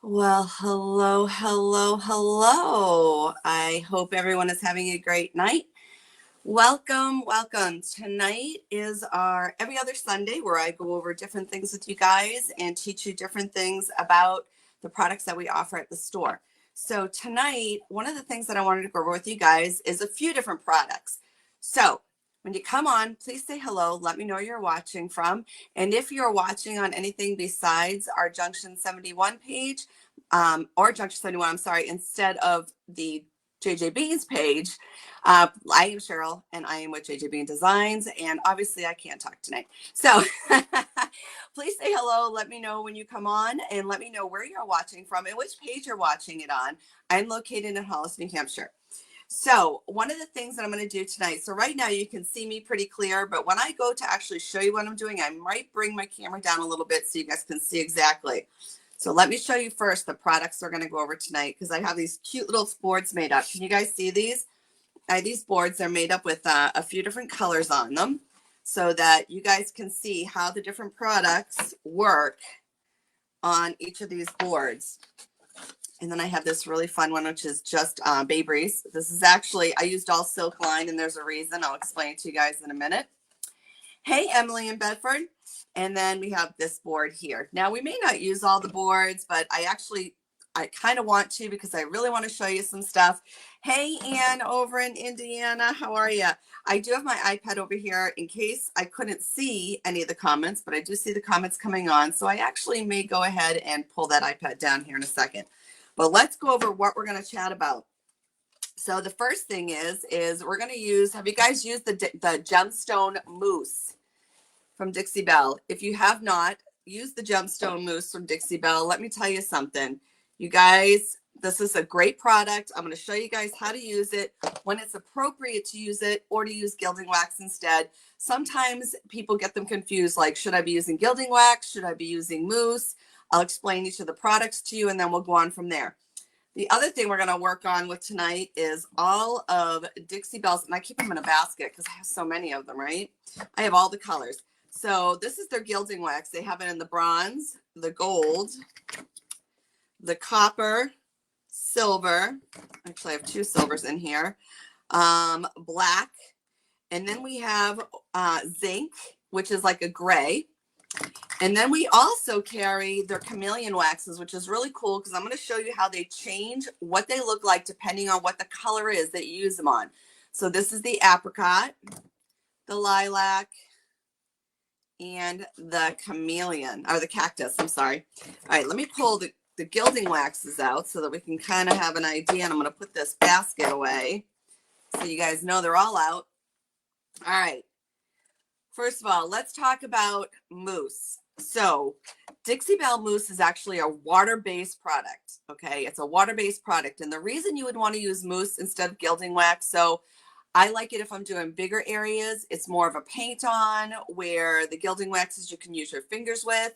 Well, hello, hello, hello. I hope everyone is having a great night. Welcome, welcome. Tonight is our every other Sunday where I go over different things with you guys and teach you different things about the products that we offer at the store. So tonight, one of the things that I wanted to go over with you guys is a few different products. So when you come on, please say hello. Let me know where you're watching from. And if you're watching on anything besides our Junction 71 page, or Junction 71, I'm sorry, instead of the JJ Beans page, I am Cheryl and I am with JJ Bean Designs, and obviously I can't talk tonight. So please say hello. Let me know when you come on and let me know where you're watching from and which page you're watching it on. I'm located in Hollis, New Hampshire. So one of the things that I'm going to do tonight, so right now you can see me pretty clear, but when I go to actually show you what I'm doing, I might bring my camera down a little bit so you guys can see exactly. So let me show you first the products we're going to go over tonight because I have these cute little boards made up. Can you guys see these? These boards are made up with a few different colors on them so that you guys can see how the different products work on each of these boards. And then I have this really fun one, which is just Baby's. This is actually, I used all silk line, and there's a reason. I'll explain it to you guys in a minute. Hey, Emily in Bedford. And then we have this board here. Now, we may not use all the boards, but I kind of want to because I really want to show you some stuff. Hey, Ann over in Indiana. How are you? I do have my iPad over here in case I couldn't see any of the comments, but I do see the comments coming on. So I actually may go ahead and pull that iPad down here in a second. But let's go over what we're going to chat about. So the first thing is we're going to use, have you guys used the Gemstone Mousse from Dixie Belle? If you have not used the Gemstone Mousse from Dixie Belle, let me tell you something. You guys, this is a great product. I'm going to show you guys how to use it, when it's appropriate to use it, or to use Gilding Wax instead. Sometimes people get them confused, like, should I be using Gilding Wax? Should I be using Mousse? I'll explain each of the products to you, and then we'll go on from there. The other thing we're going to work on with tonight is all of Dixie Belle's, and I keep them in a basket because I have so many of them, right? I have all the colors. So this is their Gilding Wax. They have it in the bronze, the gold, the copper, silver. Actually, I have two silvers in here. Black. And then we have zinc, which is like a gray. And then we also carry their Chameleon Waxes, which is really cool because I'm going to show you how they change what they look like depending on what the color is that you use them on. So this is the Apricot, the Lilac, and the Chameleon, or the Cactus, I'm sorry. All right, let me pull the Gilding Waxes out so that we can kind of have an idea. And I'm going to put this basket away so you guys know they're all out. All right. First of all, let's talk about mousse. So Dixie Belle Mousse is actually a water-based product, okay? It's a water-based product. And the reason you would want to use mousse instead of Gilding Wax, so I like it if I'm doing bigger areas. It's more of a paint on, where the Gilding Waxes you can use your fingers with.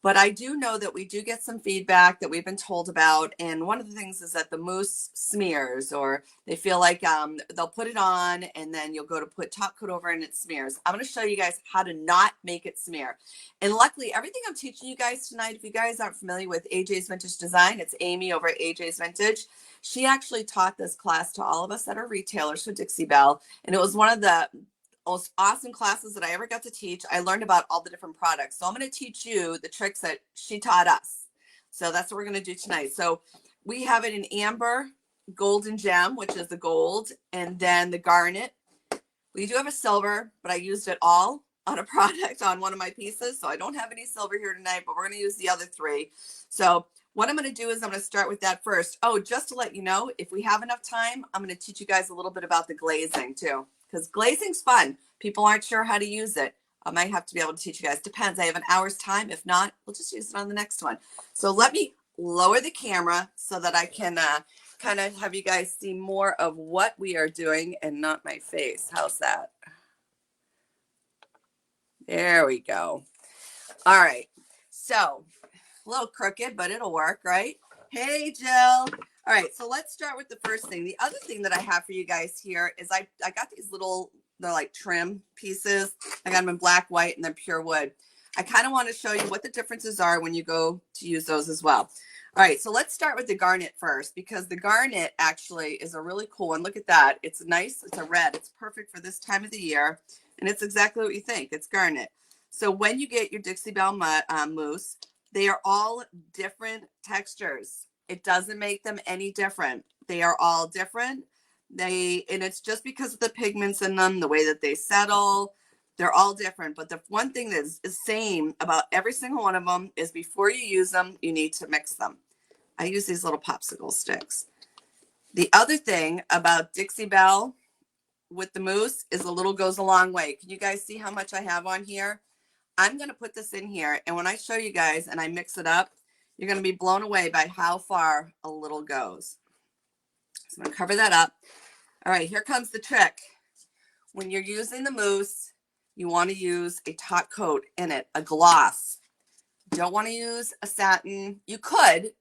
But I do know that we do get some feedback that we've been told about. And one of the things is that the mousse smears, or they feel like they'll put it on and then you'll go to put top coat over and it smears. I'm going to show you guys how to not make it smear. And luckily, everything I'm teaching you guys tonight, if you guys aren't familiar with AJ's Vintage Design, it's Amy over at AJ's Vintage. She actually taught this class to all of us that are retailers for Dixie Belle. And it was one of the most awesome classes that I ever got to teach. I learned about all the different products. So I'm going to teach you the tricks that she taught us. So that's what we're going to do tonight. So we have it in amber, golden gem, which is the gold, and then the garnet. We do have a silver, but I used it all on a product on one of my pieces. So I don't have any silver here tonight, but we're going to use the other three. So what I'm going to do is I'm going to start with that first. Oh, just to let you know, if we have enough time, I'm going to teach you guys a little bit about the glazing too. Because glazing's fun. People aren't sure how to use it. I might have to be able to teach you guys. Depends. I have an hour's time. If not, we'll just use it on the next one. So let me lower the camera so that I can kind of have you guys see more of what we are doing and not my face. How's that? There we go. All right. So a little crooked, but it'll work, right? Hey, Jill. All right, so let's start with the first thing. The other thing that I have for you guys here is I got these little, they're like trim pieces. I got them in black, white, and then pure wood. I kind of want to show you what the differences are when you go to use those as well. All right, so let's start with the garnet first, because the garnet actually is a really cool one. Look at that. It's nice. It's a red. It's perfect for this time of the year. And it's exactly what you think. It's garnet. So when you get your Dixie Belle mousse, they are all different textures. It doesn't make them any different. They are all different. And it's just because of the pigments in them, the way that they settle. They're all different. But the one thing that is the same about every single one of them is before you use them, you need to mix them. I use these little popsicle sticks. The other thing about Dixie Belle with the mousse is a little goes a long way. Can you guys see how much I have on here? I'm going to put this in here, and when I show you guys and I mix it up, you're going to be blown away by how far a little goes. So I'm going to cover that up. All right, here comes the trick. When you're using the mousse, you want to use a top coat in it, a gloss. You don't want to use a satin. You could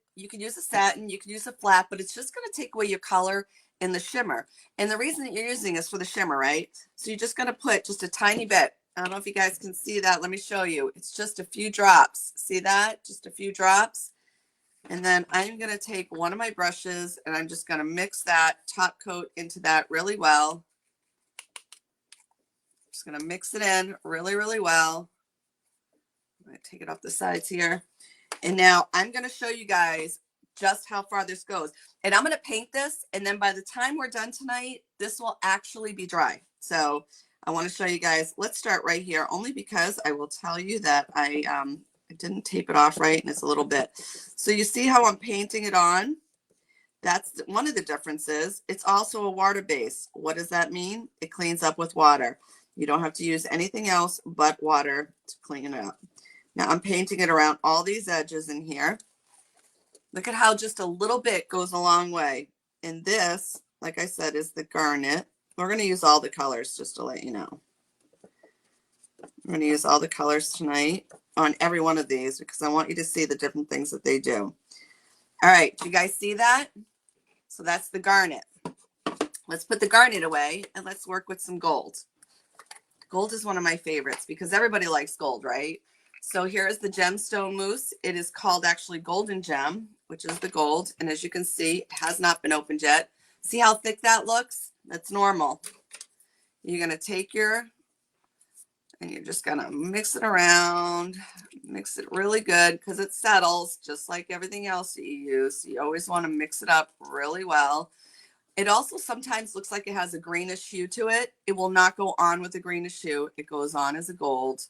use a satin, you could use a flat, but it's just going to take away your color and the shimmer. And the reason that you're using is for the shimmer, right? So you're just going to put just a tiny bit. I don't know if you guys can see that. Let me show you. It's just a few drops. See that? Just a few drops. And then I'm going to take one of my brushes and I'm just going to mix that top coat into that really well. Just going to mix it in really, really well. I'm going to take it off the sides here. And now I'm going to show you guys just how far this goes. And I'm going to paint this. And then by the time we're done tonight, this will actually be dry. So I want to show you guys. Let's start right here, only because I will tell you that I didn't tape it off right, and it's a little bit. So you see how I'm painting it on? That's one of the differences. It's also a water base. What does that mean? It cleans up with water. You don't have to use anything else but water to clean it up. Now I'm painting it around all these edges in here. Look at how just a little bit goes a long way. And this, like I said, is the garnet. We're going to use all the colors, just to let you know. I'm going to use all the colors tonight on every one of these because I want you to see the different things that they do. All right, do you guys see that? So that's the garnet. Let's put the garnet away and let's work with some gold. Gold is one of my favorites because everybody likes gold, right? So here is the Gemstone Mousse. It is called actually Golden Gem, which is the gold. And as you can see, it has not been opened yet. See how thick that looks? That's normal. You're going to take and you're just going to mix it around, mix it really good because it settles just like everything else that you use. You always want to mix it up really well. It also sometimes looks like it has a greenish hue to it. It will not go on with a greenish hue. It goes on as a gold,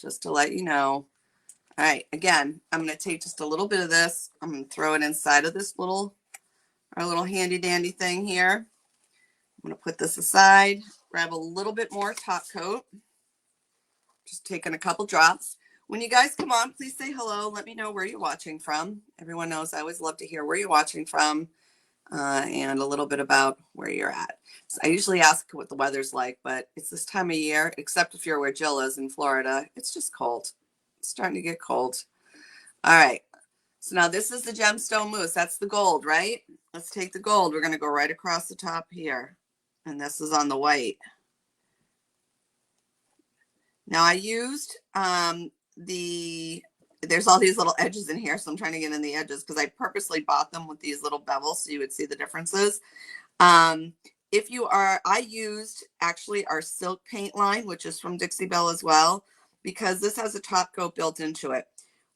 just to let you know. All right, again, I'm going to take just a little bit of this. I'm going to throw it inside of this our little handy dandy thing here. I'm going to put this aside, grab a little bit more top coat. Just taking a couple drops. When you guys come on, please say hello. Let me know where you're watching from. Everyone knows I always love to hear where you're watching from and a little bit about where you're at. So I usually ask what the weather's like, but it's this time of year, except if you're where Jill is in Florida. It's just cold. It's starting to get cold. All right. So now this is the Gemstone Mousse. That's the gold, right? Let's take the gold. We're going to go right across the top here. And this is on the white. Now I used there's all these little edges in here, so I'm trying to get in the edges because I purposely bought them with these little bevels so you would see the differences. I used actually our silk paint line, which is from Dixie Belle as well, because this has a top coat built into it.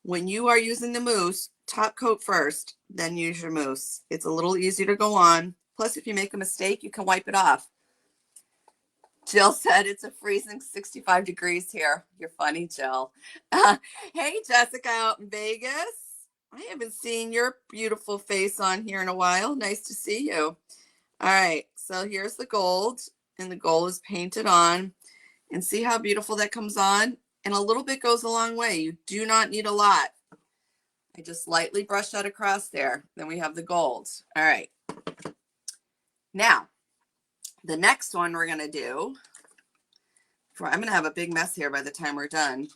When you are using the mousse, top coat first, then use your mousse. It's a little easier to go on. Plus, if you make a mistake, you can wipe it off. Jill said it's a freezing 65 degrees here. You're funny, Jill. Hey, Jessica out in Vegas. I haven't seen your beautiful face on here in a while. Nice to see you. All right, so here's the gold, and the gold is painted on. And see how beautiful that comes on? And a little bit goes a long way. You do not need a lot. I just lightly brush that across there. Then we have the gold. All right. Now, the next one we're going to do, I'm going to have a big mess here by the time we're done,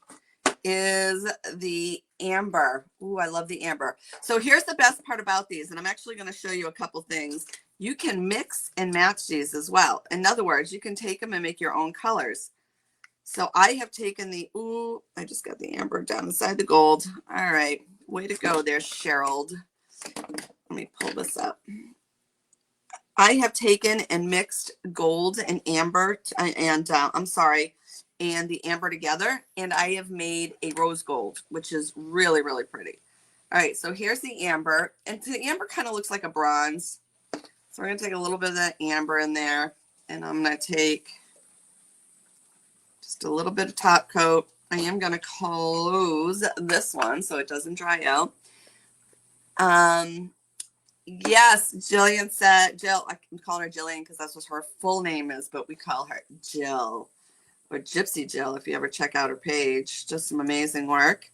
is the amber. Ooh, I love the amber. So here's the best part about these, and I'm actually going to show you a couple things. You can mix and match these as well. In other words, you can take them and make your own colors. So I have taken I just got the amber down inside the gold. All right, way to go there, Cheryl. let me pull this up. I have taken and mixed gold and amber and and the amber together, and I have made a rose gold, which is really, really pretty. All right, so here's the amber, and the amber kind of looks like a bronze. So we're going to take a little bit of that amber in there, and I'm going to take just a little bit of top coat. I am going to close this one so it doesn't dry out. Yes, Jillian said, Jill, I'm calling her Jillian because that's what her full name is, but we call her Jill, or Gypsy Jill if you ever check out her page. Just some amazing work.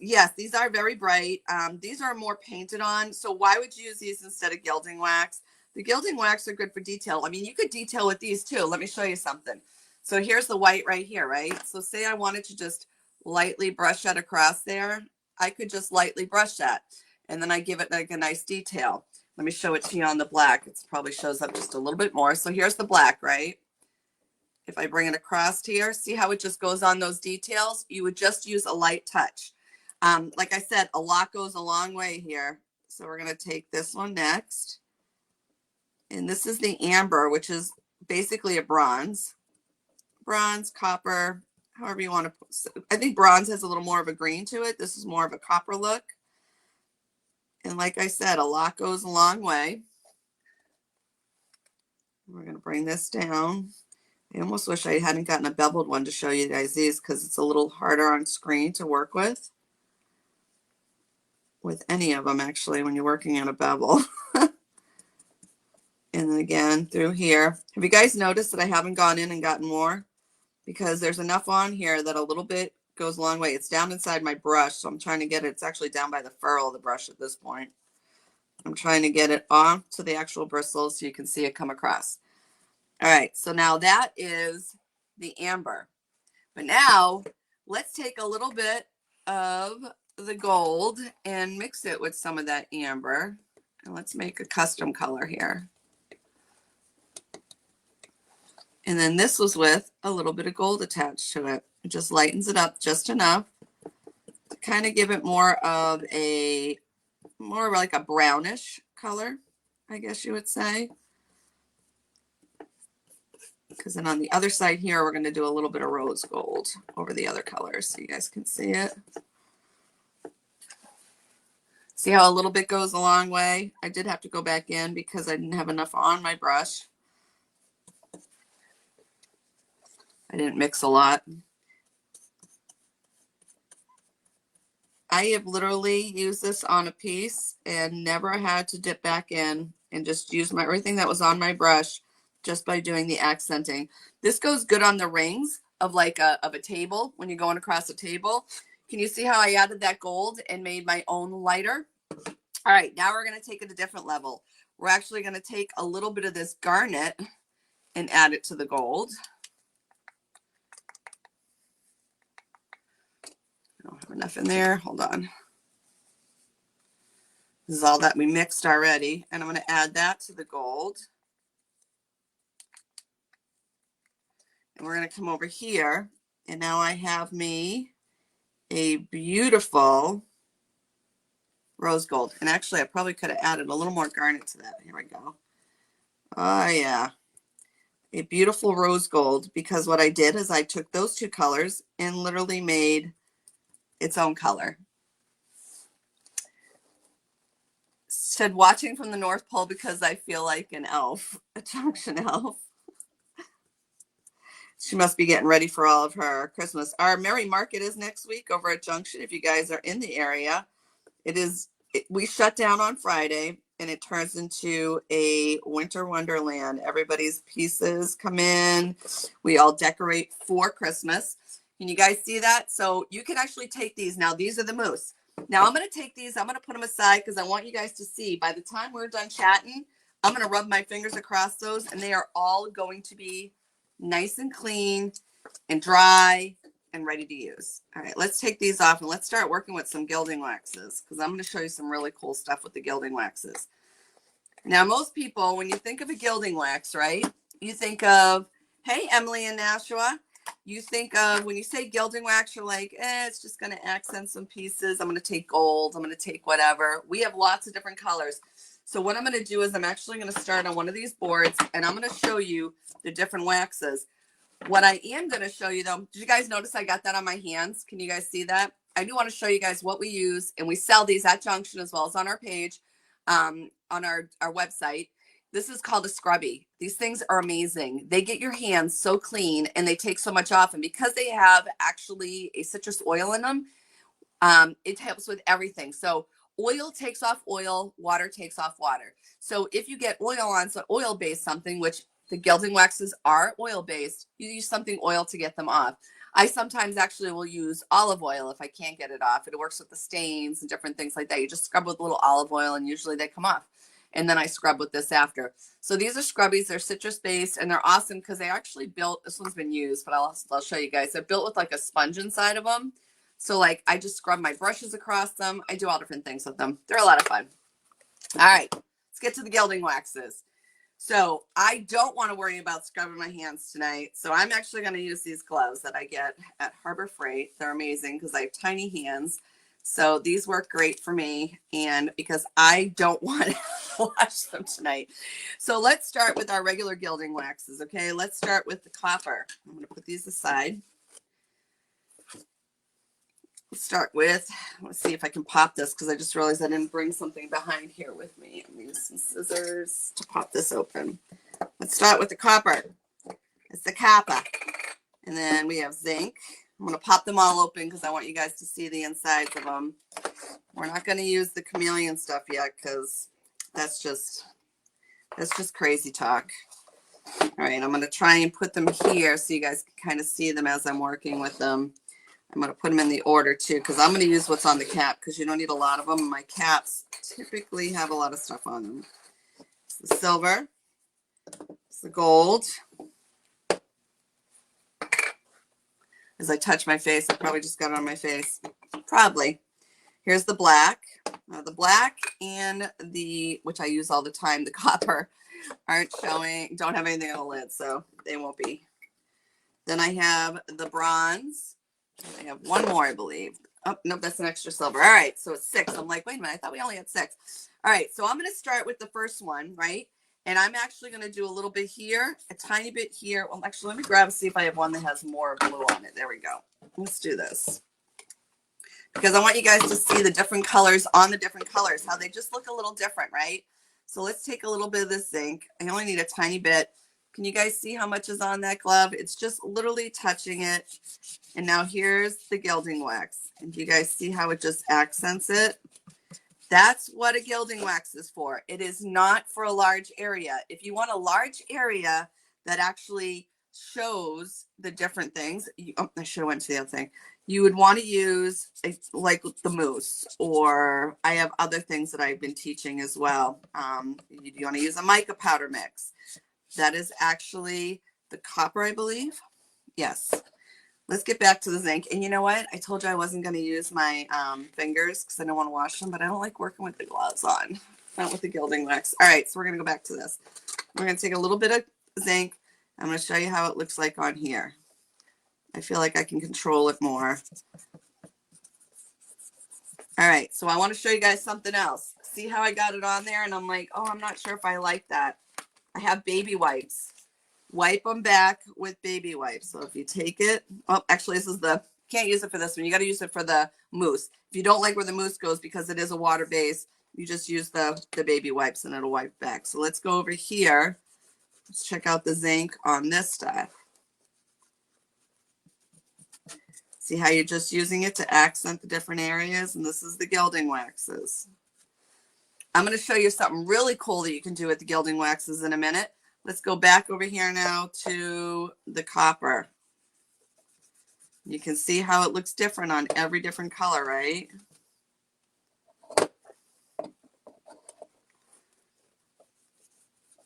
Yes, these are very bright. These are more painted on. So why would you use these instead of Gilding Wax? The Gilding Wax are good for detail. I mean, you could detail with these too. Let me show you something. So here's the white right here, right? So say I wanted to just lightly brush that across there. I could just lightly brush that. And then I give it like a nice detail. Let me show it to you on the black. It probably shows up just a little bit more. So here's the black, right? If I bring it across here, see how it just goes on those details? You would just use a light touch. Like I said, a lot goes a long way here. So we're going to take this one next. And this is the amber, which is basically a bronze. Bronze, copper, however you want to put. I think bronze has a little more of a green to it. This is more of a copper look. And like I said, a lot goes a long way. We're going to bring this down. I almost wish I hadn't gotten a beveled one to show you guys these because it's a little harder on screen to work with any of them actually when you're working on a bevel. And then again through here. Have you guys noticed that I haven't gone in and gotten more? Because there's enough on here that a little bit goes a long way. It's down inside my brush, so I'm trying to get it. It's actually down by the ferrule of the brush at this point. I'm trying to get it off to the actual bristles so you can see it come across. All right, so now that is the amber. But now let's take a little bit of the gold and mix it with some of that amber. And let's make a custom color here. And then this was with a little bit of gold attached to it. It just lightens it up just enough to kind of give it more of like a brownish color, I guess you would say. Because then on the other side here, we're going to do a little bit of rose gold over the other colors so you guys can see it. See how a little bit goes a long way? I did have to go back in because I didn't have enough on my brush. I didn't mix a lot. I have literally used this on a piece and never had to dip back in and just use everything that was on my brush just by doing the accenting. This goes good on the rings of like a table when you're going across a table. Can you see how I added that gold and made my own lighter? All right, now we're going to take it a different level. We're actually going to take a little bit of this garnet and add it to the gold. I don't have enough in there. Hold on. This is all that we mixed already. And I'm going to add that to the gold. And we're going to come over here. And now I have me a beautiful rose gold. And actually, I probably could have added a little more garnet to that. Here we go. Oh, yeah. A beautiful rose gold. Because what I did is I took those two colors and literally made its own color. Said watching from the North Pole because I feel like an elf, a Junction elf. She must be getting ready for all of her Christmas. Our Merry Market is next week over at Junction. If you guys are in the area, we shut down on Friday and it turns into a winter wonderland. Everybody's pieces come in. We all decorate for Christmas. Can you guys see that? So you can actually take these. Now, these are the mousse. Now, I'm going to take these. I'm going to put them aside because I want you guys to see. By the time we're done chatting, I'm going to rub my fingers across those, and they are all going to be nice and clean and dry and ready to use. All right, let's take these off, and let's start working with some Gilding Waxes because I'm going to show you some really cool stuff with the Gilding Waxes. Now, most people, when you think of a Gilding Wax, right, you think of, hey, Emily and Nashua, You think of, when you say gilding wax, you're like, it's just going to accent some pieces. I'm going to take gold. I'm going to take whatever. We have lots of different colors. So what I'm going to do is I'm actually going to start on one of these boards, and I'm going to show you the different waxes. What I am going to show you, though, did you guys notice I got that on my hands? Can you guys see that? I do want to show you guys what we use, and we sell these at Junction as well as on our page, on our website. This is called a Scrubby. These things are amazing. They get your hands so clean, and they take so much off. And because they have actually a citrus oil in them, it helps with everything. So oil takes off oil, water takes off water. So if you get oil on, so oil-based something, which the Gelding Waxes are oil-based, you use something oil to get them off. I sometimes actually will use olive oil if I can't get it off. It works with the stains and different things like that. You just scrub with a little olive oil, and usually they come off. And then I scrub with this after. So these are Scrubbies. They're citrus-based, and they're awesome because they actually built, this one's been used, but I'll show you guys. They're built with like a sponge inside of them. So like I just scrub my brushes across them. I do all different things with them. They're a lot of fun. All right, let's get to the Gilding Waxes. So I don't want to worry about scrubbing my hands tonight. So I'm actually going to use these gloves that I get at Harbor Freight. They're amazing because I have tiny hands. So these work great for me, and because I don't want to wash them tonight. So let's start with our regular Gilding Waxes, okay? Let's start with the copper. I'm going to put these aside. Let's start with, let's see if I can pop this because I just realized I didn't bring something behind here with me. I'm going to use some scissors to pop this open. Let's start with the copper. It's the copper. And then we have zinc. I'm going to pop them all open because I want you guys to see the insides of them. We're not going to use the chameleon stuff yet because that's just crazy talk. All right, I'm going to try and put them here so you guys can kind of see them as I'm working with them. I'm going to put them in the order too because I'm going to use what's on the cap because you don't need a lot of them. My caps typically have a lot of stuff on them. It's the silver. It's the gold. As I touch my face, I probably just got it on my face. Probably. Here's the black. The black and the, which I use all the time, the copper, aren't showing, don't have anything on the lid, so they won't be. Then I have the bronze. I have one more, I believe. Oh, nope, that's an extra silver. All right, so it's 6. I'm like, wait a minute, I thought we only had 6. All right, so I'm going to start with the first one, right? And I'm actually going to do a little bit here, a tiny bit here. Well, actually, let me grab and see if I have one that has more blue on it. There we go. Let's do this. Because I want you guys to see the different colors on the different colors, how they just look a little different, right? So let's take a little bit of this zinc. I only need a tiny bit. Can you guys see how much is on that glove? It's just literally touching it. And now here's the Gilding Wax. And do you guys see how it just accents it? That's what a Gilding Wax is for. It is not for a large area. If you want a large area that actually shows the different things, I should have went to the other thing. You would want to use like the mousse, or I have other things that I've been teaching as well. You want to use a mica powder mix. That is actually the copper, I believe. Yes. Let's get back to the zinc. And you know what? I told you I wasn't going to use my fingers because I don't want to wash them, but I don't like working with the gloves on, not with the Gilding Wax. All right, so we're going to go back to this. We're going to take a little bit of zinc. I'm going to show you how it looks like on here. I feel like I can control it more. All right, so I want to show you guys something else. See how I got it on there? And I'm like, oh, I'm not sure if I like that. I have baby wipes. Wipe them back with baby wipes. So if you take it, oh, actually this is the, can't use it for this one. You got to use it for the mousse. If you don't like where the mousse goes because it is a water base, you just use the baby wipes and it'll wipe back. So let's go over here. Let's check out the zinc on this stuff. See how you're just using it to accent the different areas? And this is the Gilding Waxes. I'm going to show you something really cool that you can do with the Gilding Waxes in a minute. Let's go back over here now to the copper. You can see how it looks different on every different color, right?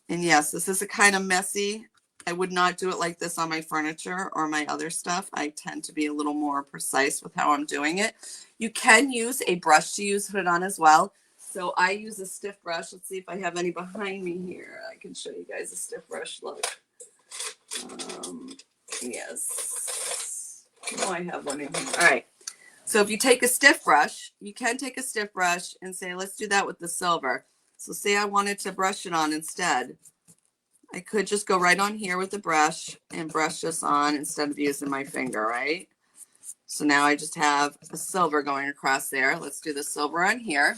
And yes, this is a kind of messy. I would not do it like this on my furniture or my other stuff. I tend to be a little more precise with how I'm doing it. You can use a brush to use it on as well. So I use a stiff brush. Let's see if I have any behind me here. I can show you guys a stiff brush look. Yes. Oh, I have one in here. All right. So if you take a stiff brush, you can take a stiff brush and say, let's do that with the silver. So say I wanted to brush it on instead. I could just go right on here with the brush and brush this on instead of using my finger, right? So now I just have a silver going across there. Let's do the silver on here.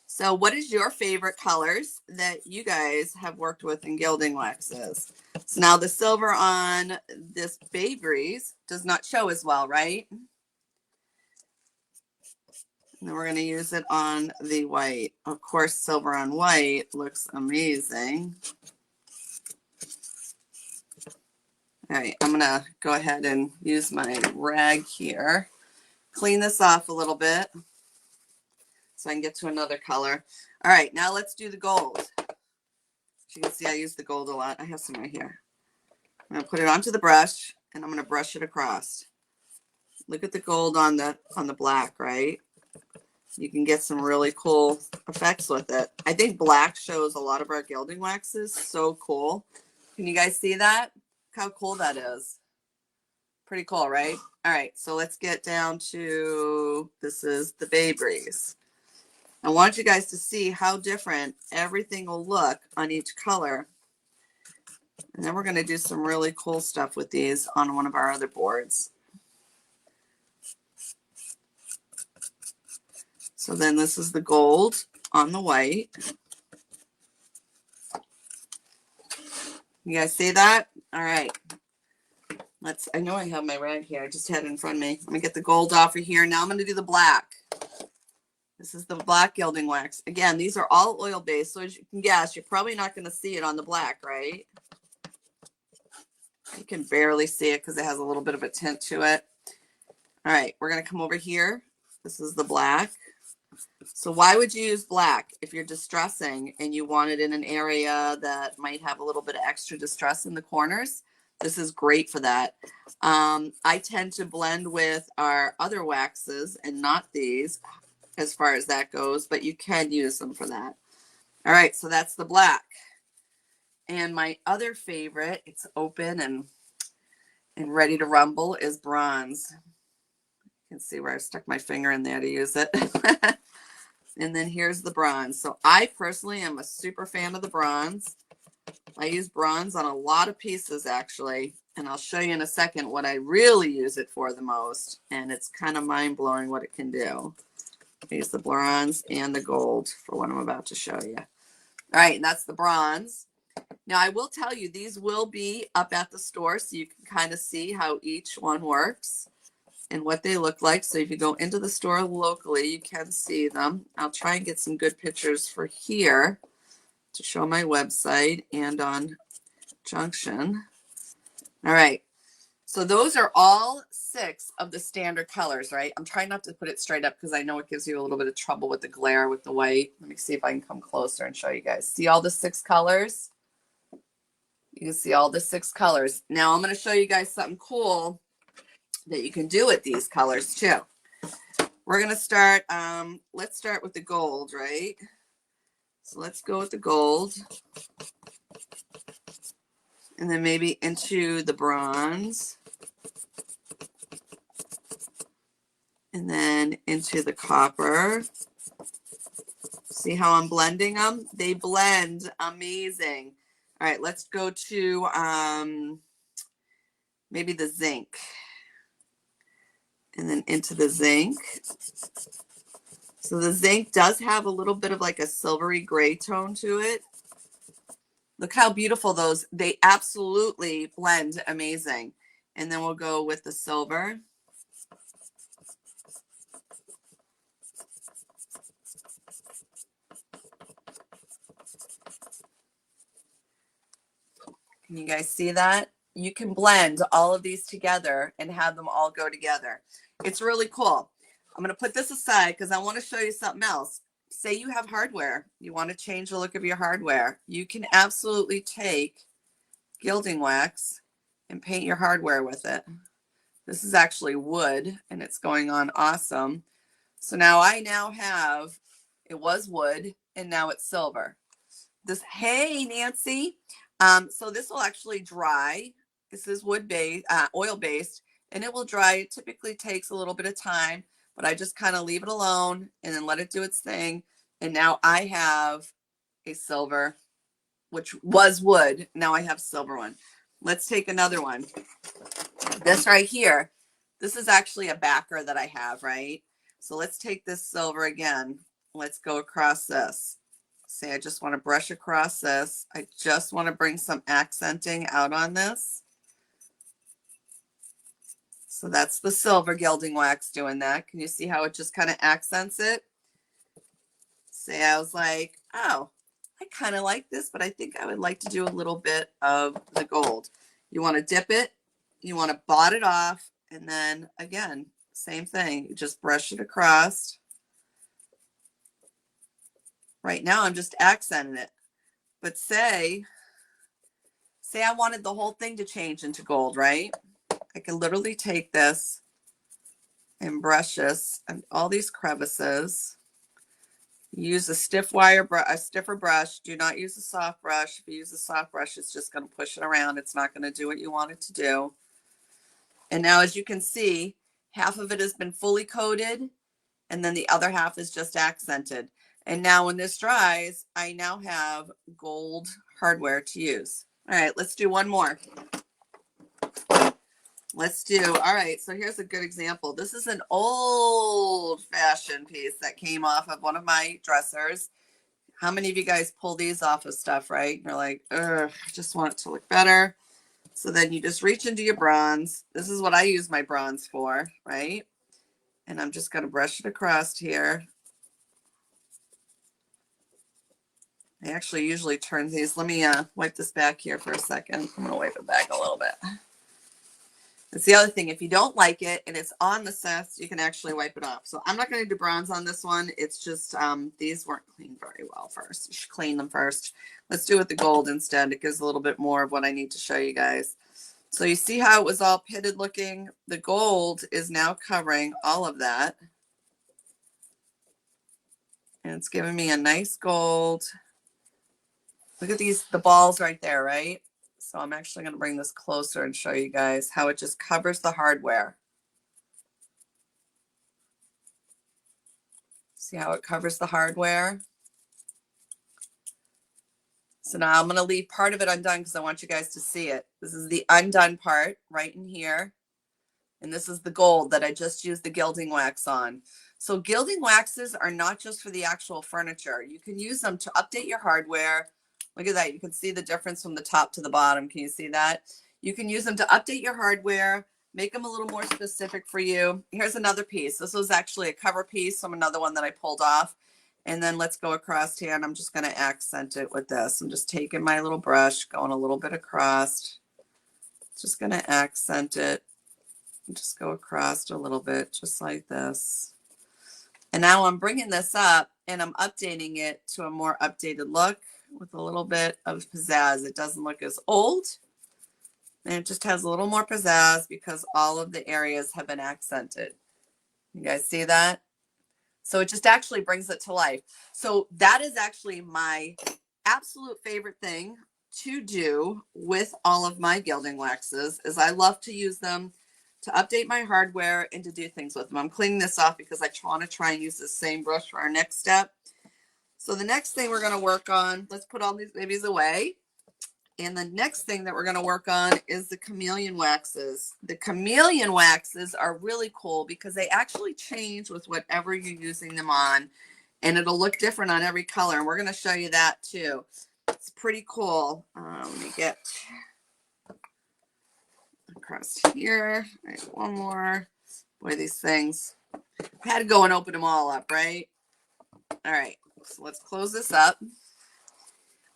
So what is your favorite colors that you guys have worked with in Gilding Waxes? So now the silver on this Bay Breeze does not show as well, right? And then we're going to use it on the white. Of course, silver on white looks amazing. All right, I'm going to go ahead and use my rag here. Clean this off a little bit so I can get to another color. All right, now let's do the gold. As you can see, I use the gold a lot. I have some right here. I'm going to put it onto the brush, and I'm going to brush it across. Look at the gold on the black, right? You can get some really cool effects with it. I think black shows a lot of our gilding waxes. So cool. Can you guys see that? Look how cool that is. Pretty cool, right? All right, so let's get down to, this is the Bay Breeze. I want you guys to see how different everything will look on each color. And then we're going to do some really cool stuff with these on one of our other boards. So then this is the gold on the white. You guys see that? All right. I know I have my rag here. I just had it in front of me. Let me get the gold off of here. Now I'm going to do the black. This is the black gilding wax. Again, these are all oil-based, so as you can guess, you're probably not going to see it on the black, right? You can barely see it because it has a little bit of a tint to it. All right, we're going to come over here. This is the black. So why would you use black if you're distressing and you want it in an area that might have a little bit of extra distress in the corners? This is great for that. I tend to blend with our other waxes and not these as far as that goes, but you can use them for that. All right, so that's the black. And my other favorite, it's open and ready to rumble, is bronze. You can see where I stuck my finger in there to use it. And then here's the bronze. So I personally am a super fan of the bronze. I use bronze on a lot of pieces, actually. And I'll show you in a second what I really use it for the most. And it's kind of mind-blowing what it can do. I use the bronze and the gold for what I'm about to show you. All right, and that's the bronze. Now, I will tell you, these will be up at the store, so you can kind of see how each one works and what they look like. So if you go into the store locally, you can see them. I'll try and get some good pictures for here to show my website and on Junction. All right. So those are all 6 of the standard colors, right? I'm trying not to put it straight up because I know it gives you a little bit of trouble with the glare with the white. Let me see if I can come closer and show you guys. See all the 6 colors? You can see all the 6 colors. Now I'm going to show you guys something cool that you can do with these colors too. We're going to start, let's start with the gold, right? So let's go with the gold. And then maybe into the bronze. And then into the copper. See how I'm blending them? They blend amazing. All right, let's go to maybe the zinc. And then into the zinc. So the zinc does have a little bit of like a silvery gray tone to it. Look how beautiful those, they absolutely blend amazing. And then we'll go with the silver. Can you guys see that? You can blend all of these together and have them all go together. It's really cool. I'm going to put this aside because I want to show you something else. Say you have hardware. You want to change the look of your hardware. You can absolutely take Gilding Wax and paint your hardware with it. This is actually wood and it's going on awesome. So now I now have, it was wood and now it's silver. This, hey Nancy. So this will actually dry. This is wood based, oil based. and it will dry. It typically takes a little bit of time, but I just kind of leave it alone and then let it do its thing. And now I have a silver, which was wood. Now I have silver one. Let's take another one. This right here, this is actually a backer that I have, right? So let's take this silver again. Let's go across this. Say I just want to brush across this. I just want to bring some accenting out on this. So that's the silver Gilding Wax doing that. Can you see how it just kind of accents it? Say I was like, oh, I kind of like this, but I think I would like to do a little bit of the gold. You want to dip it, you want to blot it off, and then again, same thing. You just brush it across. Right now, I'm just accenting it. But say I wanted the whole thing to change into gold, right? I can literally take this and brush this and all these crevices. Use a stiffer brush. Do not use a soft brush. If you use a soft brush, it's just going to push it around. It's not going to do what you want it to do. And now, as you can see, half of it has been fully coated, and then the other half is just accented. And now when this dries, I now have gold hardware to use. All right, let's do one more. All right, so here's a good example. This is an old-fashioned piece that came off of one of my dressers. How many of you guys pull these off of stuff, right? You're like, ugh, I just want it to look better. So then you just reach into your bronze. This is what I use my bronze for, right? And I'm just going to brush it across here. I actually usually turn these. Let me wipe this back here for a second. I'm going to wipe it back a little bit. That's the other thing. If you don't like it and it's on the sets, you can actually wipe it off. So I'm not going to do bronze on this one. It's just these weren't cleaned very well first. You should clean them first. Let's do it with the gold instead. It gives a little bit more of what I need to show you guys. So you see how it was all pitted looking? The gold is now covering all of that. And it's giving me a nice gold. Look at the balls right there, right? So I'm actually going to bring this closer and show you guys how it just covers the hardware. See how it covers the hardware? So now I'm going to leave part of it undone because I want you guys to see it. This is the undone part right in here. And this is the gold that I just used the gilding wax on. So gilding waxes are not just for the actual furniture. You can use them to update your hardware. Look at that. You can see the difference from the top to the bottom. Can you see that? You can use them to update your hardware, make them a little more specific for you. Here's another piece. This was actually a cover piece from another one that I pulled off. And then let's go across here, and I'm just going to accent it with this. I'm just taking my little brush, going a little bit across. Just going to accent it. Just go across a little bit, just like this. And now I'm bringing this up, and I'm updating it to a more updated look with a little bit of pizzazz. It doesn't look as old, and it just has a little more pizzazz because all of the areas have been accented. You guys see that? So it just actually brings it to life. So that is actually my absolute favorite thing to do with all of my gilding waxes is I love to use them to update my hardware and to do things with them. I'm cleaning this off because I want to try and use the same brush for our next step. So the next thing we're going to work on, let's put all these babies away. And the next thing that we're going to work on is the Chameleon Waxes. The Chameleon Waxes are really cool because they actually change with whatever you're using them on. And it'll look different on every color. And we're going to show you that too. It's pretty cool. Let me get across here. All right, one more. Boy, these things. I had to go and open them all up, right? All right. So let's close this up.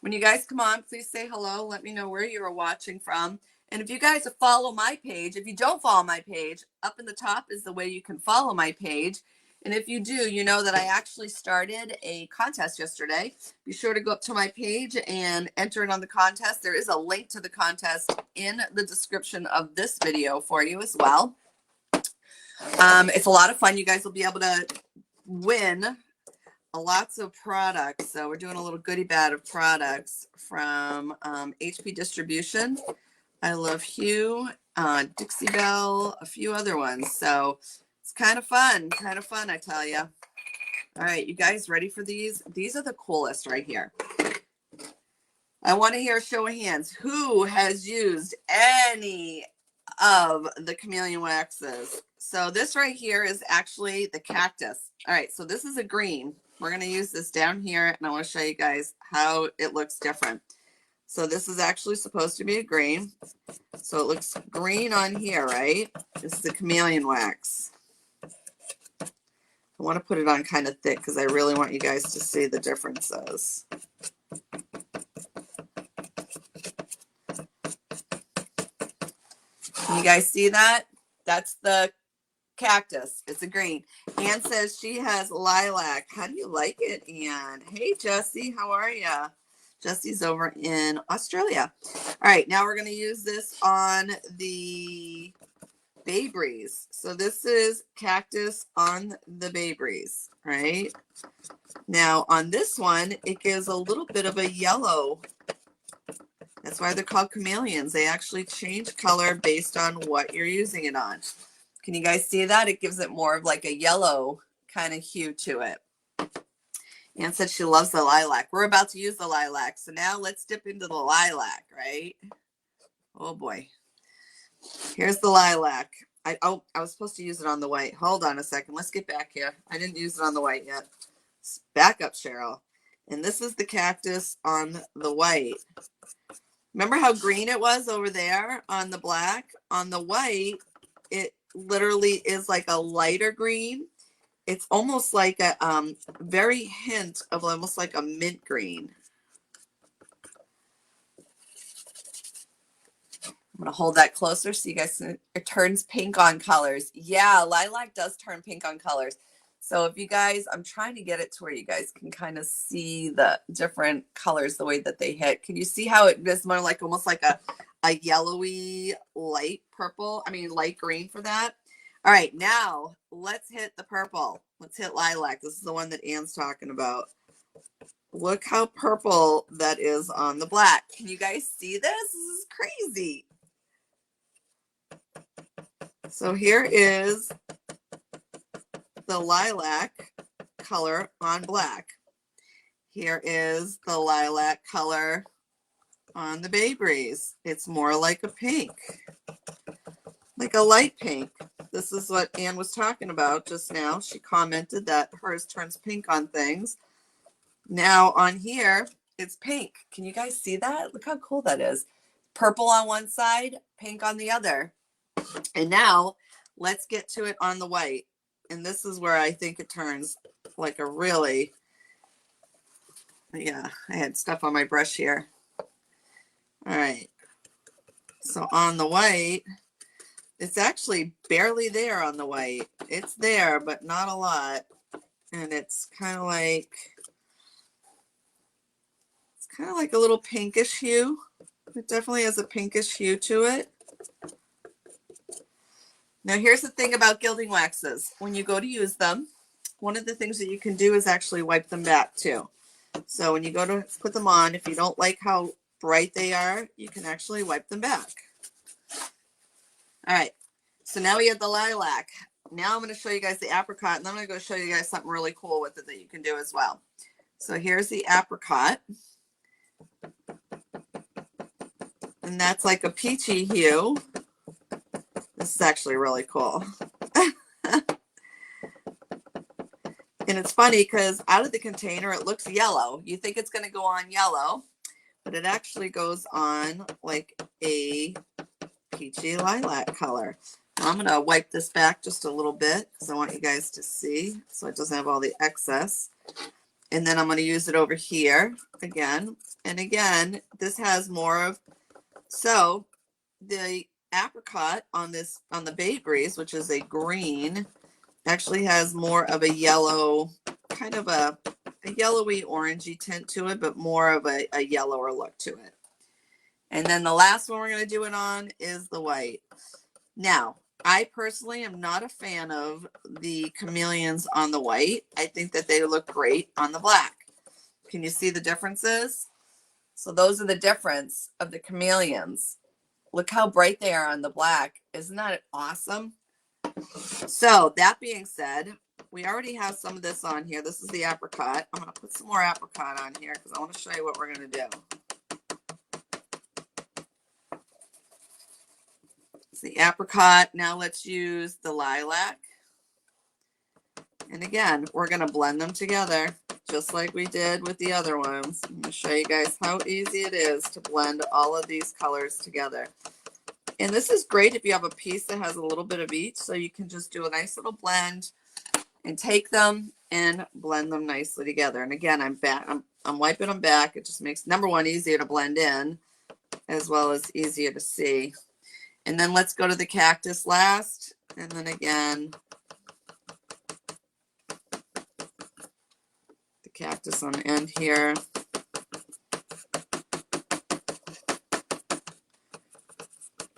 When you guys come on, please say hello. Let me know where you are watching from. And if you guys follow my page, if you don't follow my page, up in the top is the way you can follow my page. And if you do, you know that I actually started a contest yesterday. Be sure to go up to my page and enter it on the contest. There is a link to the contest in the description of this video for you as well. It's a lot of fun. You guys will be able to win lots of products. So we're doing a little goodie bag of products from HP Distribution. I Love Hue. Dixie Belle, a few other ones. So it's kind of fun, I tell you. All right, you guys ready for these? These are the coolest right here. I want to hear a show of hands. Who has used any of the Chameleon Waxes? So this right here is actually the Cactus. All right, so this is a green. We're going to use this down here, and I want to show you guys how it looks different. So this is actually supposed to be a green. So it looks green on here, right? This is the Chameleon Wax. I want to put it on kind of thick because I really want you guys to see the differences. Can you guys see that? That's the Cactus. It's a green. Anne says she has lilac. How do you like it, Anne? Hey, Jessie. How are you? Jessie's over in Australia. All right, now we're going to use this on the Bay Breeze. So this is Cactus on the Bay Breeze, right? Now on this one, it gives a little bit of a yellow. That's why they're called chameleons. They actually change color based on what you're using it on. Can you guys see that? It gives it more of like a yellow kind of hue to it. Anne said she loves the lilac. We're about to use the lilac. So now let's dip into the lilac, right? Oh boy. Here's the lilac. I was supposed to use it on the white. Hold on a second. Let's get back here. I didn't use it on the white yet. Back up, Cheryl. And this is the Cactus on the white. Remember how green it was over there on the black? On the white, it literally is like a lighter green. It's almost like a very hint of almost like a mint green. I'm going to hold that closer so you guys can, it turns pink on colors. Yeah, lilac does turn pink on colors. So if you guys, I'm trying to get it to where you guys can kind of see the different colors, the way that they hit. Can you see how it is more like almost like a yellowy light purple? I mean, light green for that. All right, now let's hit the purple. Let's hit lilac. This is the one that Anne's talking about. Look how purple that is on the black. Can you guys see this? This is crazy. So here is the lilac color on black. Here is the lilac color on the Bay Breeze. It's more like a pink, like a light pink. This is what Anne was talking about just now. She commented that hers turns pink on things. Now on here, it's pink. Can you guys see that? Look how cool that is. Purple on one side, pink on the other. And now let's get to it on the white. And this is where I think it turns like a really, yeah, I had stuff on my brush here. All right. So on the white, it's actually barely there on the white. It's there, but not a lot. And it's kind of like a little pinkish hue. It definitely has a pinkish hue to it. Now, here's the thing about gilding waxes. When you go to use them, one of the things that you can do is actually wipe them back too. So when you go to put them on, if you don't like how bright they are, you can actually wipe them back. All right. So now we have the lilac. Now I'm going to show you guys the apricot, and then I'm going to go show you guys something really cool with it that you can do as well. So here's the apricot. And that's like a peachy hue. This is actually really cool. And it's funny because out of the container, it looks yellow. You think it's going to go on yellow, but it actually goes on like a peachy lilac color. Now I'm going to wipe this back just a little bit because I want you guys to see so it doesn't have all the excess. And then I'm going to use it over here again. And again, this has more of, so the apricot on this, on the Bay Breeze, which is a green, actually has more of a yellow, kind of a yellowy orangey tint to it, but more of a yellower look to it. And then the last one we're going to do it on is the white. Now, I personally am not a fan of the chameleons on the white. I think that they look great on the black. Can you see the differences? So those are the difference of the chameleons. Look how bright they are on the black. Isn't that awesome? So that being said, we already have some of this on here. This is the apricot. I'm going to put some more apricot on here because I want to show you what we're going to do. It's the apricot. Now let's use the lilac. And again, we're going to blend them together just like we did with the other ones. I'm going to show you guys how easy it is to blend all of these colors together. And this is great if you have a piece that has a little bit of each, so you can just do a nice little blend and take them and blend them nicely together. And again, I'm wiping them back. It just makes, number one, easier to blend in as well as easier to see. And then let's go to the cactus last. And then again, the cactus on the end here.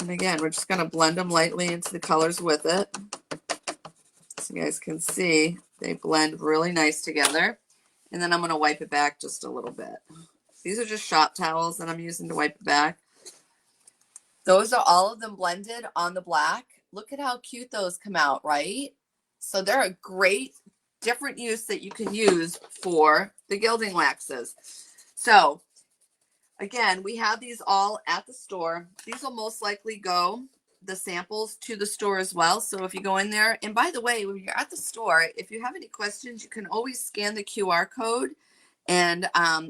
And again, we're just going to blend them lightly into the colors with it. So you guys can see they blend really nice together. And then I'm going to wipe it back just a little bit. These are just shop towels that I'm using to wipe it back. Those are all of them blended on the black. Look at how cute those come out, right? So they're a great different use that you can use for the gilding waxes. So again, we have these all at the store. These will most likely go, the samples, to the store as well. So if you go in there, and by the way, when you're at the store, if you have any questions, you can always scan the QR code and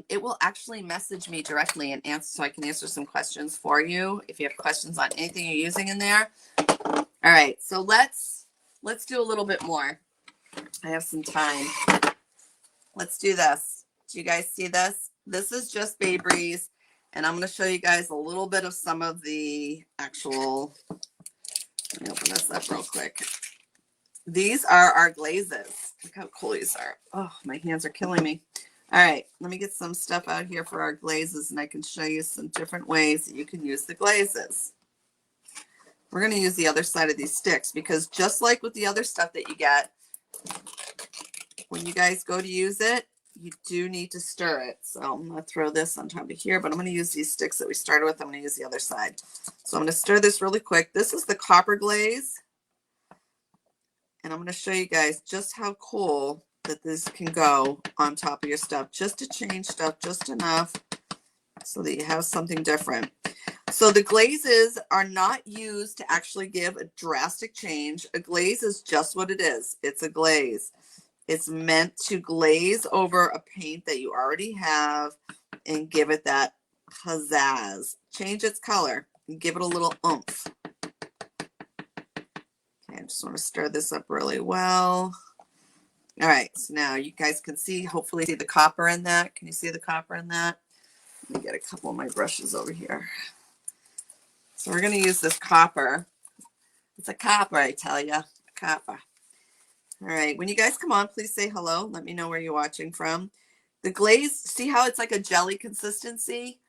it will actually message me directly and answer, so I can answer some questions for you if you have questions on anything you're using in there. All right, so let's do a little bit more. I have some time. Let's do this. Do you guys see this? This is just Bay Breeze. And I'm going to show you guys a little bit of some of the actual, let me open this up real quick. These are our glazes. Look how cool these are. Oh, my hands are killing me. All right, let me get some stuff out here for our glazes, and I can show you some different ways that you can use the glazes. We're going to use the other side of these sticks because just like with the other stuff that you get, when you guys go to use it, you do need to stir it. So I'm going to throw this on top of here, but I'm going to use these sticks that we started with. I'm going to use the other side. So I'm going to stir this really quick. This is the copper glaze. And I'm going to show you guys just how cool that this can go on top of your stuff, just to change stuff just enough so that you have something different. So the glazes are not used to actually give a drastic change. A glaze is just what it is. It's a glaze. It's meant to glaze over a paint that you already have and give it that pizzazz. Change its color and give it a little oomph. Okay, I just want to stir this up really well. All right, so now you guys can see, hopefully see the copper in that. Can you see the copper in that? Let me get a couple of my brushes over here. So we're going to use this copper. It's a copper, I tell you, copper. All right, when you guys come on, please say hello. Let me know where you're watching from. The glaze, see how it's like a jelly consistency?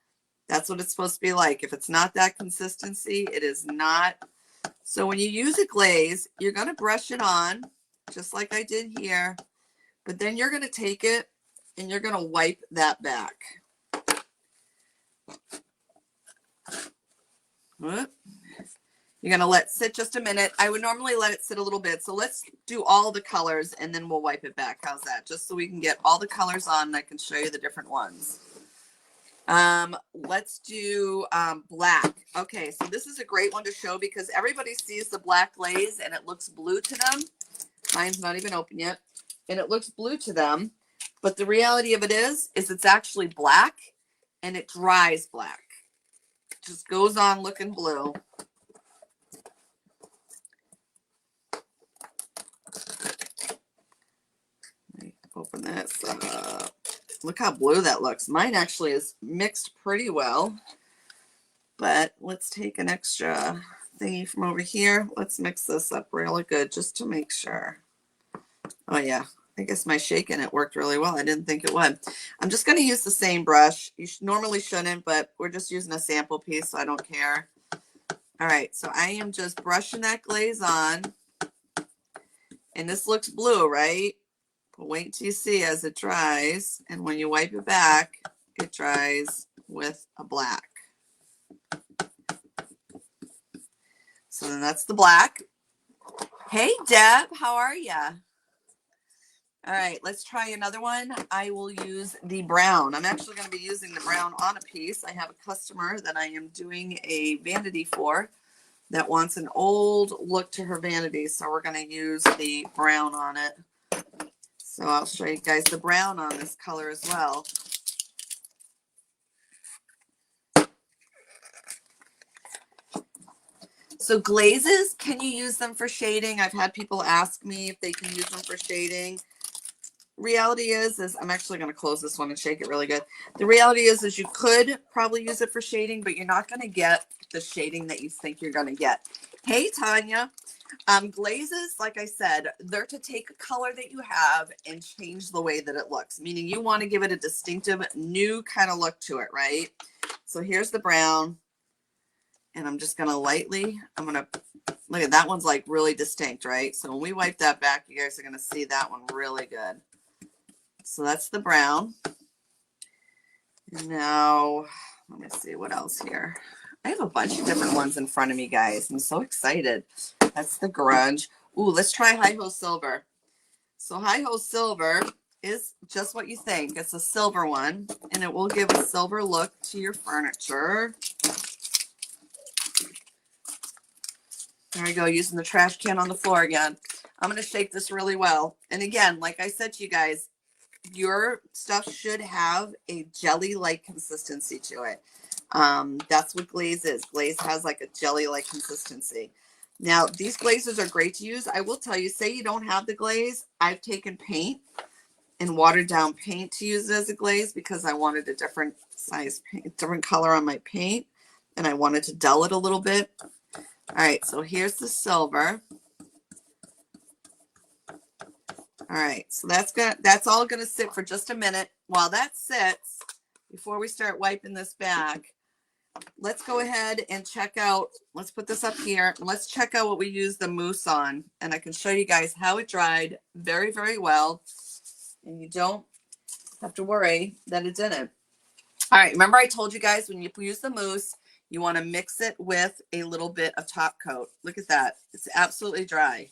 That's what it's supposed to be like. If it's not that consistency, it is not. So when you use a glaze, you're going to brush it on, just like I did here. But then you're going to take it and you're going to wipe that back. Whoop. You're going to let it sit just a minute. I would normally let it sit a little bit. So let's do all the colors and then we'll wipe it back. How's that? Just so we can get all the colors on and I can show you the different ones. Let's do black. Okay, so this is a great one to show because everybody sees the black glaze and it looks blue to them. Mine's not even open yet. And it looks blue to them. But the reality of it is it's actually black and it dries black. It just goes on looking blue. Open this up. Look how blue that looks. Mine actually is mixed pretty well. But let's take an extra thingy from over here. Let's mix this up really good just to make sure. Oh yeah, I guess my shaking it worked really well. I didn't think it would. I'm just going to use the same brush. You normally shouldn't, but we're just using a sample piece, so I don't care. All right, so I am just brushing that glaze on. And this looks blue, right? But wait until you see as it dries. And when you wipe it back, it dries with a black. So then that's the black. Hey, Deb, how are ya? All right, let's try another one. I will use the brown. I'm actually going to be using the brown on a piece. I have a customer that I am doing a vanity for that wants an old look to her vanity. So we're going to use the brown on it. So I'll show you guys the brown on this color as well. So glazes, can you use them for shading? I've had people ask me if they can use them for shading. Reality is I'm actually going to close this one and shake it really good. The reality is you could probably use it for shading, but you're not going to get the shading that you think you're going to get. Hey, Tanya. Glazes, like I said, they're to take a color that you have and change the way that it looks, meaning you want to give it a distinctive new kind of look to it, right? So here's the brown, and I'm just going to lightly, look at that one's like really distinct, right? So when we wipe that back, you guys are going to see that one really good. So that's the brown. Now, let me see what else here. I have a bunch of different ones in front of me, guys. I'm so excited. That's the grunge. Ooh, let's try Hi-Ho Silver. So Hi-Ho Silver is just what you think. It's a silver one, and it will give a silver look to your furniture. There we go, using the trash can on the floor again. I'm going to shake this really well. And again, like I said to you guys, your stuff should have a jelly-like consistency to it. That's what glaze is. Glaze has like a jelly-like consistency. Now, these glazes are great to use. I will tell you, say you don't have the glaze, I've taken paint and watered down paint to use it as a glaze because I wanted a different size paint, different color on my paint, and I wanted to dull it a little bit. All right, so here's the silver. All right, so that's all gonna sit for just a minute. While that sits, before we start wiping this back, let's go ahead and check out, let's put this up here, and let's check out what we used the mousse on. And I can show you guys how it dried very, very well. And you don't have to worry that it didn't. All right, remember I told you guys when you use the mousse, you want to mix it with a little bit of top coat. Look at that. It's absolutely dry.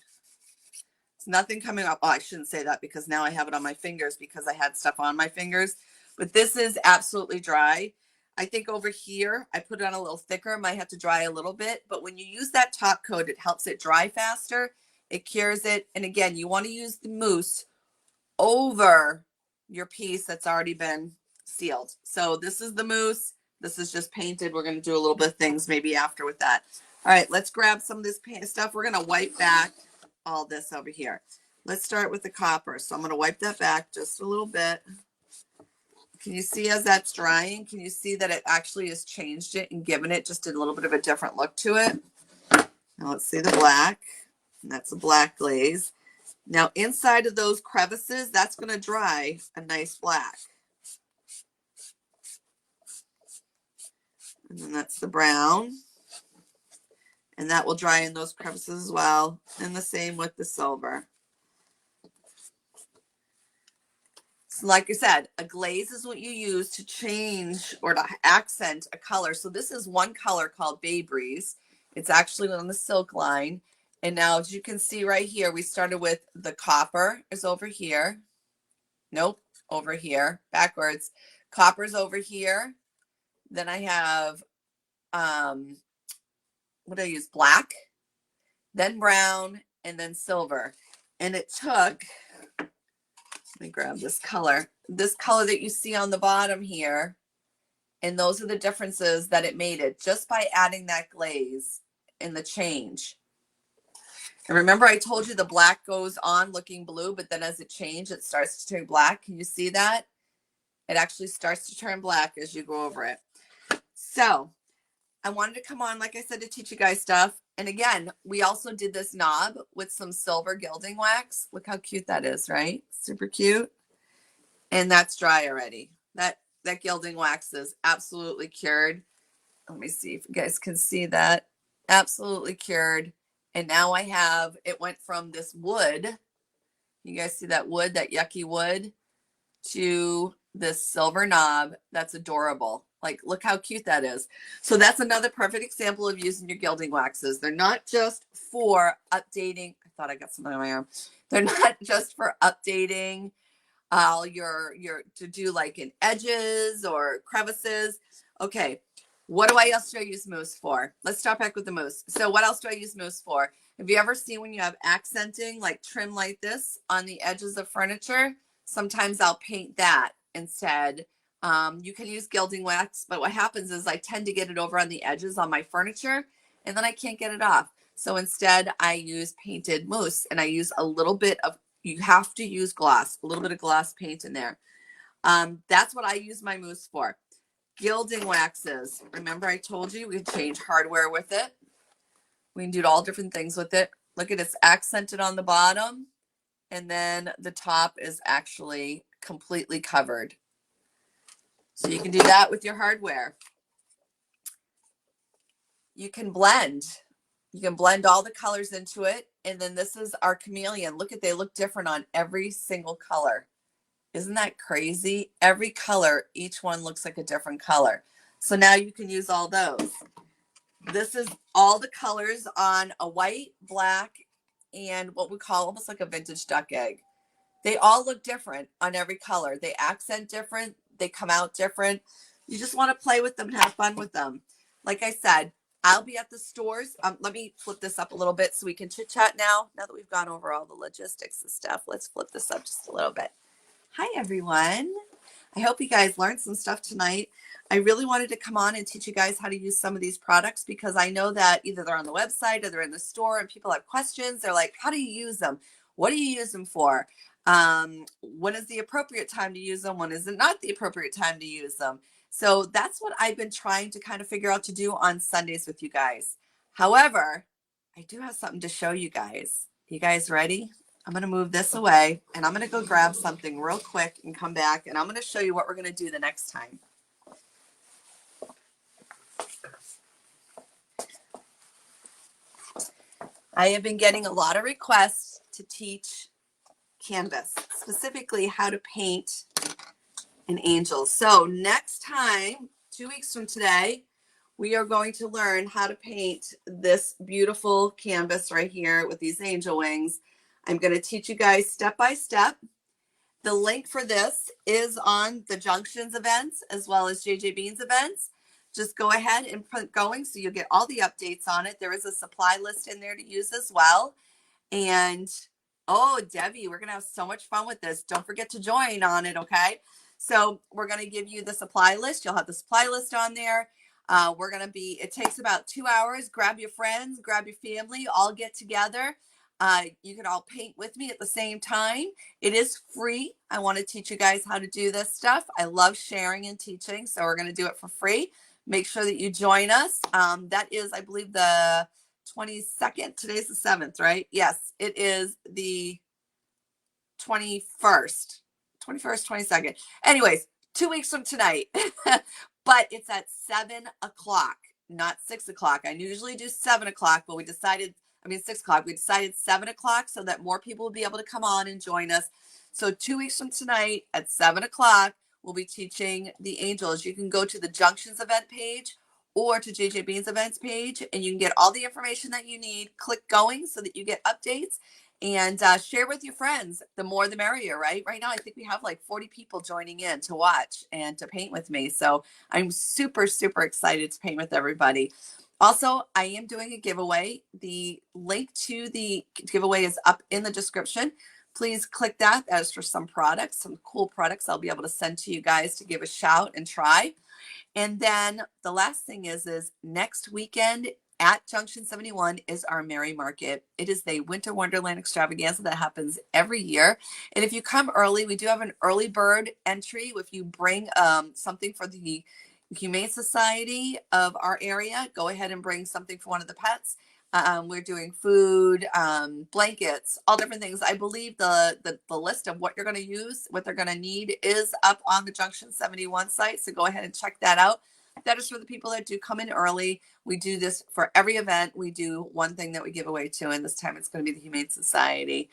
It's nothing coming up. Oh, I shouldn't say that because now I have it on my fingers because I had stuff on my fingers. But this is absolutely dry. I think over here, I put it on a little thicker. Might have to dry a little bit. But when you use that top coat, it helps it dry faster. It cures it. And again, you want to use the mousse over your piece that's already been sealed. So this is the mousse. This is just painted. We're going to do a little bit of things maybe after with that. All right, let's grab some of this paint stuff. We're going to wipe back all this over here. Let's start with the copper. So I'm going to wipe that back just a little bit. Can you see as that's drying? Can you see that it actually has changed it and given it just a little bit of a different look to it? Now let's see the black. And that's a black glaze. Now inside of those crevices, that's going to dry a nice black. And then that's the brown. And that will dry in those crevices as well. And the same with the silver. So like I said, a glaze is what you use to change or to accent a color. So this is one color called Bay Breeze. It's actually on the silk line. And now as you can see right here, we started with the copper is over here. Nope, over here, backwards. Copper's over here. Then I have, what do I use? Black, then brown, and then silver. And it took, let me grab this color that you see on the bottom here. And those are the differences that it made it just by adding that glaze in the change. And remember I told you the black goes on looking blue, but then as it changes, it starts to turn black. Can you see that? It actually starts to turn black as you go over it. So I wanted to come on, like I said, to teach you guys stuff. And again, we also did this knob with some silver gilding wax. Look how cute that is, right? Super cute. And that's dry already. That gilding wax is absolutely cured. Let me see if you guys can see that. Absolutely cured. And now I have, it went from this wood, you guys see that wood, that yucky wood, to this silver knob that's adorable. Like, look how cute that is. So that's another perfect example of using your gilding waxes. They're not just for updating. I thought I got something on my arm. They're not just for updating to do like in edges or crevices. Okay, what else do I use mousse for? Let's start back with the mousse. So what else do I use mousse for? Have you ever seen when you have accenting, like trim like this on the edges of furniture? Sometimes I'll paint that instead. You can use gilding wax, but what happens is I tend to get it over on the edges on my furniture, and then I can't get it off. So instead I use painted mousse, and I use a little bit of, you have to use gloss, a little bit of gloss paint in there. That's what I use my mousse for. Gilding waxes. Remember I told you we can change hardware with it. We can do all different things with it. Look at it's accented on the bottom, and then the top is actually completely covered. So you can do that with your hardware. You can blend. You can blend all the colors into it. And then this is our chameleon. Look at, they look different on every single color. Isn't that crazy? Every color, each one looks like a different color. So now you can use all those. This is all the colors on a white, black, and what we call almost like a vintage duck egg. They all look different on every color. They accent different. They come out different. You just want to play with them and have fun with them. Like I said, I'll be at the stores. Let me flip this up a little bit so we can chit chat now. Now that we've gone over all the logistics and stuff, let's flip this up just a little bit. Hi, everyone. I hope you guys learned some stuff tonight. I really wanted to come on and teach you guys how to use some of these products because I know that either they're on the website or they're in the store and people have questions. They're like, how do you use them? What do you use them for? When is the appropriate time to use them? When is it not the appropriate time to use them? So that's what I've been trying to kind of figure out to do on Sundays with you guys. However, I do have something to show you guys. You guys ready? I'm going to move this away and I'm going to go grab something real quick and come back, and I'm going to show you what we're going to do the next time. I have been getting a lot of requests to teach canvas, specifically how to paint an angel. So next time, 2 weeks from today, we are going to learn how to paint this beautiful canvas right here with these angel wings. I'm going to teach you guys step by step. The link for this is on the Junctions events as well as JJ Bean's events. Just go ahead and put going so you'll get all the updates on it. There is a supply list in there to use as well. And oh, Debbie, we're going to have so much fun with this. Don't forget to join on it, okay? So we're going to give you the supply list. You'll have the supply list on there. We're going to be, it takes about 2 hours. Grab your friends, grab your family, all get together. You can all paint with me at the same time. It is free. I want to teach you guys how to do this stuff. I love sharing and teaching, so we're going to do it for free. Make sure that you join us. That is, I believe, the 22nd. Today's the 7th, right? Yes, it is the 21st, 22nd. Anyways, 2 weeks from tonight, but it's at 7 o'clock, not 6 o'clock. I usually do 7 o'clock, but we decided, 6 o'clock. We decided 7 o'clock so that more people will be able to come on and join us. So 2 weeks from tonight at 7 o'clock, we'll be teaching the angels. You can go to the Junctions event page or to JJ Bean's events page, and you can get all the information that you need. Click going so that you get updates, and share with your friends. The more the merrier, right? Right now, I think we have like 40 people joining in to watch and to paint with me. So I'm super, super excited to paint with everybody. Also, I am doing a giveaway. The link to the giveaway is up in the description. Please click that. That is for some products, some cool products I'll be able to send to you guys to give a shout and try. And then the last thing is next weekend at Junction 71 is our Merry Market. It is the Winter Wonderland extravaganza that happens every year. And if you come early, we do have an early bird entry. If you bring something for the Humane Society of our area, go ahead and bring something for one of the pets. We're doing food, blankets, all different things. I believe the list of what you're going to use, what they're going to need is up on the Junction 71 site. So go ahead and check that out. That is for the people that do come in early. We do this for every event. We do one thing that we give away to, and this time it's going to be the Humane Society.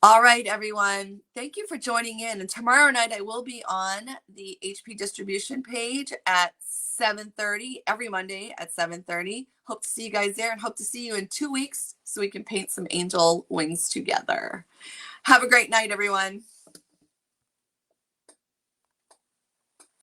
All right, everyone. Thank you for joining in. And tomorrow night I will be on the HP distribution page at 7:30 every Monday at 7:30. Hope to see you guys there and hope to see you in 2 weeks so we can paint some angel wings together. Have a great night, everyone.